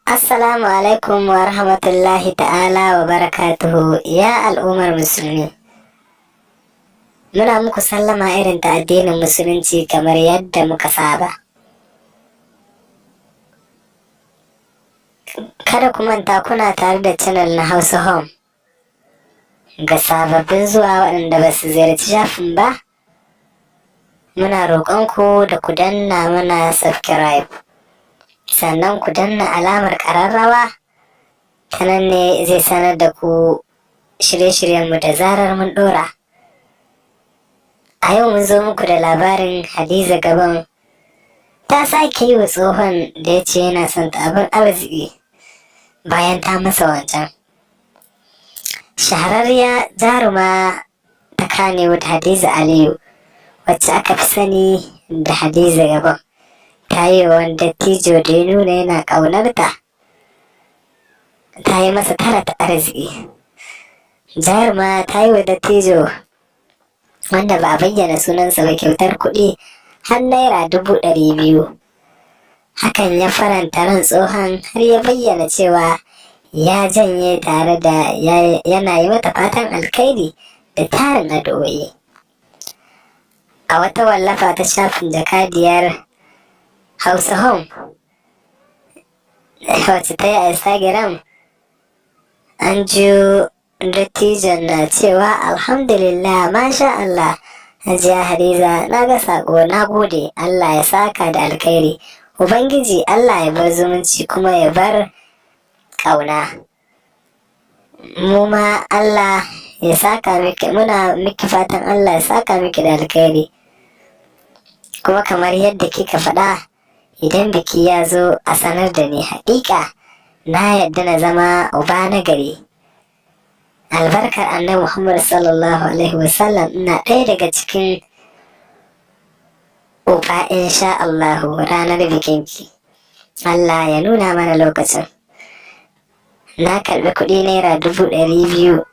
Assalamu alaikum wa rahmatullahi ta'ala wa barakatuhu ya al'ummar musulmi. Muna muku sallama irin ta addinin musulunci kamar yadda muka saba. Kada ku manta kuna tare da channel na Hausa Home. Ga sababbin zuwa waɗanda ba su ziyarci shafin ba, muna roƙonku da ku danna mana subscribe. Sannan ku danna alamar ƙararrawa, ta nan ne zai sanar da ku shirye-shiryenmu da zarar mun ɗora. A yau mun zo muku da labarin Hadiza Gabon ta sake yi wa tsohon da ya ce yana son ta abin arziki bayan ta masa wancan. Shahararriya jaruma ta Kannywood Hadiza Aliyu, wacce aka fi sani da Hadiza Gabon, ta yi wa wani dattijo da ya nuna yana ƙaunarta, ta yi masa tara ta arziki. Jaruma ta yi wa dattijo wanda ba a bayyana sunansa ba kyautar kuɗi har naira 200,000. Hakan ya faranta ran tsohon har ya bayyana cewa ya janye tare da yana yi mata fatan alkhairi da tarin addu'o'i. A wata wallafa ta shafin jakadiyar Hausa Home wacce ta yi a Instagram, an ji dattijon na cewa alhamdulillah, masha Allah, Hajiya Hadiza, na ga sako, na gode, Allah ya saka da alkhairi, Ubangiji Allah ya bar zumunci kuma ya bar ƙauna. Mu ma Allah ya saka miki, muna miki fatan Allah ya saka miki da alkhairi. Kuma kamar yadda kika faɗa, idan biki ya zo a sanar da ni, haƙiƙa na yadda na zama uba na gari. Albarkar annabi Muhammad sallallahu alaihi wasallam, ina ɗaya daga cikin uba insha Allahu ranar bikinki. Allah ya nuna mana lokacin. Na karɓi kuɗi naira 200,000.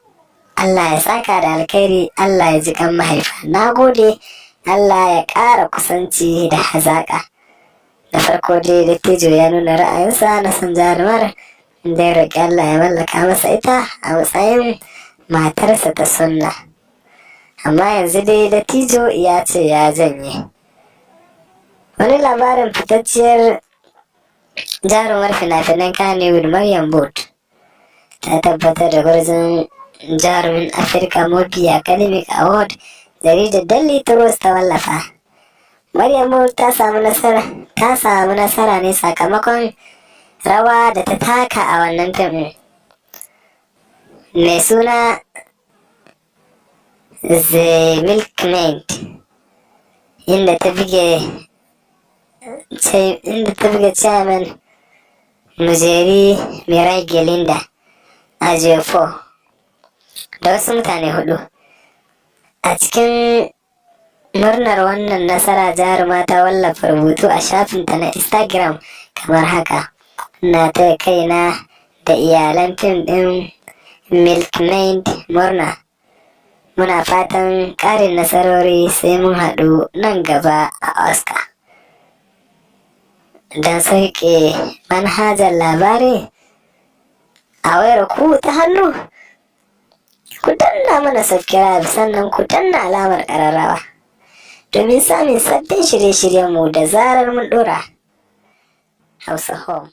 Allah ya saka da alkhairi, Allah ya ji kan mahaifa. Na gode, Allah ya ƙara kusanci da hazaƙa. Da farko dai dattijo ya nuna ra'ayinsa na son jarumar, da ya roƙi Allah ya mallaka masa ita a matsayin matarsa ta sunna. Amma yanzu dai dattijo ya ce ya janye. Wani labarin fitacciyar jarumar fina-finan Kannywood Maryam Booth ta tabbatar da gwarzon jarumin Africa Movie Academic Award, jaridar Daily Trust ta wallafa. Maryam Booth ta samu nasara ne sakamakon rawa da ta taka a wannan fim mai suna The Milkmaid, inda ta buge chairman Mujeri Mirai Gelinda Ajefo da wasu mutane 4. A cikin murnar wannan nasara, jaruma ta wallafa rubutu a shafinta na Instagram kamar haka: na taya kaina da iyalan fim ɗin Milkmaid murna. Muna fatan ƙarin nasarori, sai mun haɗu nan gaba a Oscar. Don sauke manhajar labari a wayar ku ta hannu, ku danna mana subscribe, sannan ku danna alamar ƙararrawa domin samun sabbin shirye-shiryenmu da zarar mun ɗora. Hausa Home.